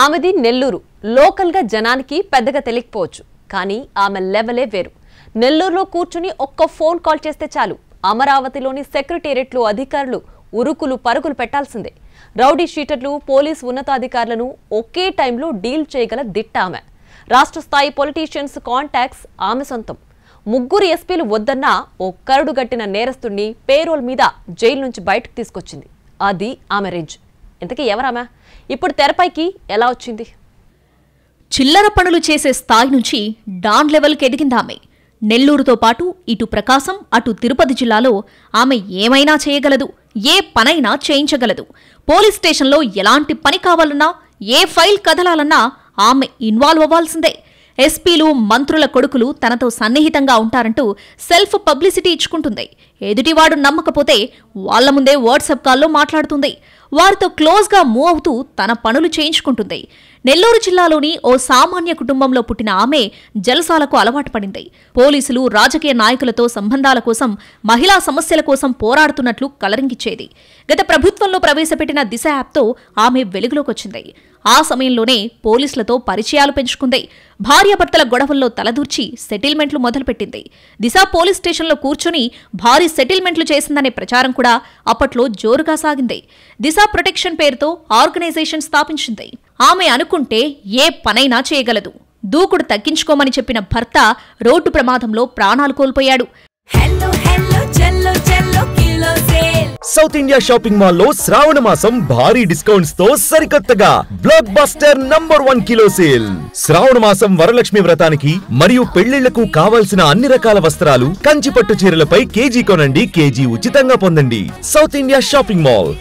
ఆమెది నెల్లూరు. లోకల్గా జనానికి పెద్దగా తెలియకపోవచ్చు, కానీ ఆమె లెవెలే వేరు. నెల్లూరులో కూర్చుని ఒక్క ఫోన్ కాల్ చేస్తే చాలు, అమరావతిలోని సెక్రటేరియట్లో అధికారులు ఉరుకులు పరుగులు పెట్టాల్సిందే. రౌడీ షీటర్లు, పోలీసు ఉన్నతాధికారులను ఒకే టైంలో డీల్ చేయగల దిట్ట ఆమె. రాష్ట్ర స్థాయి పొలిటీషియన్స్ కాంటాక్ట్స్ ఆమె సొంతం. ముగ్గురు ఎస్పీలు వద్దన్నా ఓ కరడు గట్టిన నేరస్తుడిని పేరోల్ మీద జైలు నుంచి బయటకు తీసుకొచ్చింది. అది ఆమె రేంజ్. ఇంతకీ ఎవరామె? ఇప్పుడు తెరపైకి ఎలా వచ్చింది? చిల్లర పనులు చేసే స్థాయి నుంచి డాన్ లెవెల్కి ఎదిగిందామె. నెల్లూరుతో పాటు ఇటు ప్రకాశం, అటు తిరుపతి జిల్లాలో ఆమె ఏమైనా చేయగలదు, ఏ పనైనా చేయించగలదు. పోలీస్ స్టేషన్లో ఎలాంటి పని కావాలన్నా, ఏ ఫైల్ కదలాలన్నా ఆమె ఇన్వాల్వ్ అవ్వాల్సిందే. ఎస్పీలు, మంత్రుల కొడుకులు తనతో సన్నిహితంగా ఉంటారంటూ సెల్ఫ్ పబ్లిసిటీ ఇచ్చుకుంటుంది. ఎదుటివాడు నమ్మకపోతే వాళ్ల ముందే వాట్సాప్ కాల్లో మాట్లాడుతుంది. వారితో క్లోజ్గా మూవ్ అవుతూ తన పనులు చేయించుకుంటుంది. నెల్లూరు జిల్లాలోని ఓ సామాన్య కుటుంబంలో పుట్టిన ఆమె జలసాలకు అలవాటు పడింది. పోలీసులు, రాజకీయ నాయకులతో సంబంధాల కోసం, మహిళా సమస్యల కోసం పోరాడుతున్నట్లు కలరింగిచ్చేది. గత ప్రభుత్వంలో ప్రవేశపెట్టిన దిశ యాప్తో ఆమె వెలుగులోకొచ్చింది. ఆ సమయంలోనే పోలీసులతో పరిచయాలు పెంచుకుంది. భార్యాభర్తల గొడవల్లో తలదూర్చి సెటిల్మెంట్లు మొదలుపెట్టింది. దిశ పోలీస్ స్టేషన్లో కూర్చొని భారీ సెటిల్మెంట్లు చేసిందనే ప్రచారం కూడా అప్పట్లో జోరుగా సాగింది. దిశ ప్రొటెక్షన్ పేరుతో ఆర్గనైజేషన్ స్థాపించింది. ఆమె అనుకుంటే ఏ పనైనా చేయగలదు. దూకుడు తగ్గించుకోమని చెప్పిన భర్త రోడ్డు ప్రమాదంలో ప్రాణాలు కోల్పోయాడు. సౌత్ ఇండియా షాపింగ్ మాల్ లో శ్రావణ మాసం భారీ డిస్కౌంట్స్ తో సరికొత్తగా blockbuster number 1 kilo sale. శ్రావణ మాసం వరలక్ష్మి వ్రతానికి మరియు పెళ్లిళ్లకు కావాల్సిన అన్ని రకాల వస్త్రాలు, కంచి పట్టు చీరలపై కేజీ కొనండి, కేజీ ఉచితంగా పొందండి. South India shopping mall.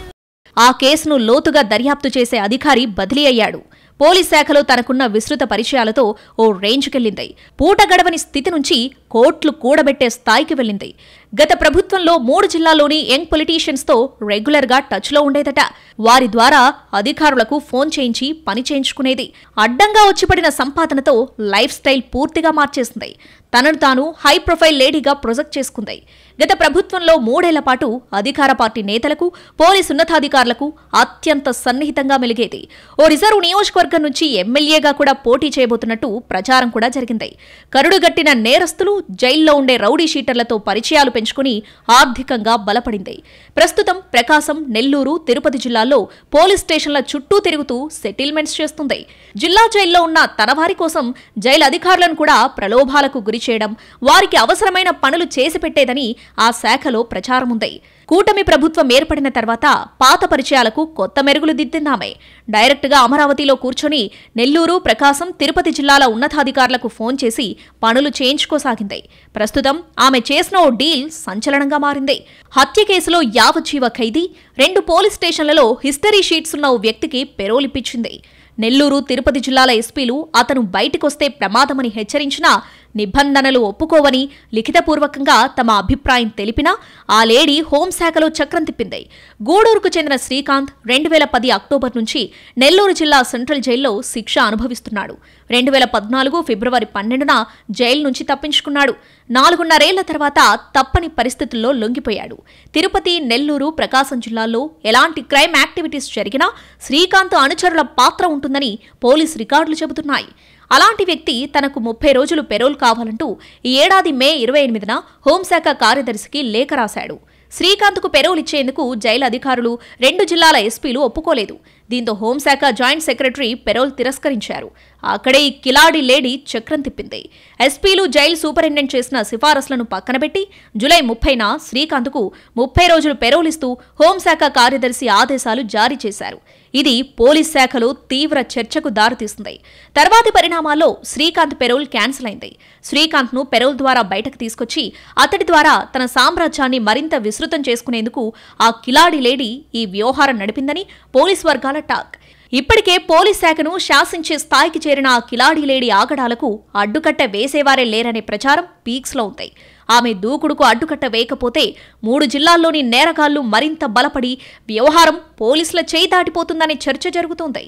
ఆ కేసును లోతుగా దర్యాప్తు చేసే అధికారి బదిలీ అయ్యాడు. పోలీస్ శాఖలో తనకున్న విస్తృత పరిచయాలతో ఓ రేంజ్కెళ్లింది. పూట గడవని స్థితి నుంచి కోట్లు కూడబెట్టే స్థాయికి వెళ్ళింది. గత ప్రభుత్వంలో 3 జిల్లాల్లోని యంగ్ పొలిటీషియన్స్తో రెగ్యులర్గా టచ్లో ఉండేదట. వారి ద్వారా అధికారులకు ఫోన్ చేయించి పని చేయించుకునేది. అడ్డంగా వచ్చిపడిన సంపాదనతో లైఫ్ స్టైల్ పూర్తిగా మార్చేసింది. తనను తాను హై ప్రొఫైల్ లేడీగా ప్రొజెక్ట్ చేసుకుంది. గత ప్రభుత్వంలో 3 ఏళ్ల పాటు అధికార పార్టీ నేతలకు, పోలీసు ఉన్నతాధికారులకు అత్యంత సన్నిహితంగా మెలిగేది. ఓ రిజర్వ్ నియోజకవర్గం నుంచి ఎమ్మెల్యేగా కూడా పోటీ చేయబోతున్నట్టు ప్రచారం కూడా జరిగింది. కరుడుగట్టిన నేరస్తులు, జైల్లో ఉండే రౌడీ షీటర్లతో పరిచయాలు పెంచుకుని ఆర్థికంగా బలపడింది. ప్రస్తుతం ప్రకాశం, నెల్లూరు, తిరుపతి జిల్లాల్లో పోలీస్ స్టేషన్ల చుట్టూ తిరుగుతూ సెటిల్మెంట్స్ చేస్తుంది. జిల్లా జైల్లో ఉన్న తన వారి కోసం జైలు అధికారులను కూడా ప్రలోభాలకు గురి చేయడం, వారికి అవసరమైన పనులు చేసి పెట్టేదని ఆ శాఖలో ప్రచారముంది. కూటమి ప్రభుత్వం ఏర్పడిన తర్వాత పాత పరిచయాలకు కొత్త మెరుగులు దిద్దిందామె. డైరెక్ట్గా అమరావతిలో కూర్చొని నెల్లూరు, ప్రకాశం, తిరుపతి జిల్లాల ఉన్నతాధికారులకు ఫోన్ చేసి పనులు చేయించుకోసాగింది. ప్రస్తుతం ఆమె చేసిన ఓ డీల్ సంచలనంగా మారింది. హత్య కేసులో యావజ్జీవ ఖైదీ, 2 పోలీస్ స్టేషన్లలో హిస్టరీ షీట్స్ ఉన్న ఓ వ్యక్తికి పెరోల్ ఇప్పించింది. నెల్లూరు, తిరుపతి జిల్లాల ఎస్పీలు అతను బయటికొస్తే ప్రమాదమని హెచ్చరించినా, నిబంధనలు ఒప్పుకోవని లిఖితపూర్వకంగా తమ అభిప్రాయం తెలిపినా ఆ లేడీ హోంశాఖలో చక్రం తిప్పింది. గూడూరుకు చెందిన శ్రీకాంత్ 2010 అక్టోబర్ నుంచి నెల్లూరు జిల్లా సెంట్రల్ జైల్లో శిక్ష అనుభవిస్తున్నాడు. 2014 ఫిబ్రవరి 12న జైలు నుంచి తప్పించుకున్నాడు. 4.5 ఏళ్ల తర్వాత తప్పని పరిస్థితుల్లో లొంగిపోయాడు. తిరుపతి, నెల్లూరు, ప్రకాశం జిల్లాల్లో ఎలాంటి క్రైమ్ యాక్టివిటీస్ జరిగినా శ్రీకాంత్ అనుచరుల పాత్ర ఉంటుందని పోలీస్ రికార్డులు చెబుతున్నాయి. అలాంటి వ్యక్తి తనకు 30 రోజులు పెరోల్ కావాలంటూ ఈ ఏడాది మే 28న హోంశాఖ కార్యదర్శికి లేఖ రాశాడు. శ్రీకాంత్కు పెరోల్ ఇచ్చేందుకు జైలు అధికారులు, 2 జిల్లాల ఎస్పీలు ఒప్పుకోలేదు. దీంతో హోంశాఖ జాయింట్ సెక్రటరీ పెరోల్ తిరస్కరించారు. అక్కడే ఈ కిలాడి లేడీ చక్రం తిప్పింది. ఎస్పీలు, జైలు సూపరింటెండెంట్ చేసిన సిఫారసులను పక్కనబెట్టి జూలై 30న శ్రీకాంత్కు 30 రోజులు పెరోల్ ఇస్తూ హోంశాఖ కార్యదర్శి ఆదేశాలు జారీ చేశారు. ఇది పోలీస్ శాఖలో తీవ్ర చర్చకు దారితీస్తుంది. తర్వాతి పరిణామాల్లో శ్రీకాంత్ పెరోల్ క్యాన్సిల్ అయింది. శ్రీకాంత్ను పెరోల్ ద్వారా బయటకు తీసుకొచ్చి అతడి ద్వారా తన సామ్రాజ్యాన్ని మరింత విస్తృతం చేసుకునేందుకు ఆ కిలాడి లేడీ ఈ వ్యవహారం నడిపిందని పోలీస్ వర్గాల టాక్. ఇప్పటికే పోలీస్ శాఖను శాసించే స్థాయికి చేరిన ఆ కిలాడి లేడీ ఆగడాలకు అడ్డుకట్ట వేసేవారే లేరనే ప్రచారం పీక్స్లో ఉంది. ఆమె దూకుడుకు అడ్డుకట్ట వేయకపోతే 3 జిల్లాల్లోని నేరగాళ్లు మరింత బలపడి వ్యవహారం పోలీసుల చేయి దాటిపోతుందనే చర్చ జరుగుతోంది.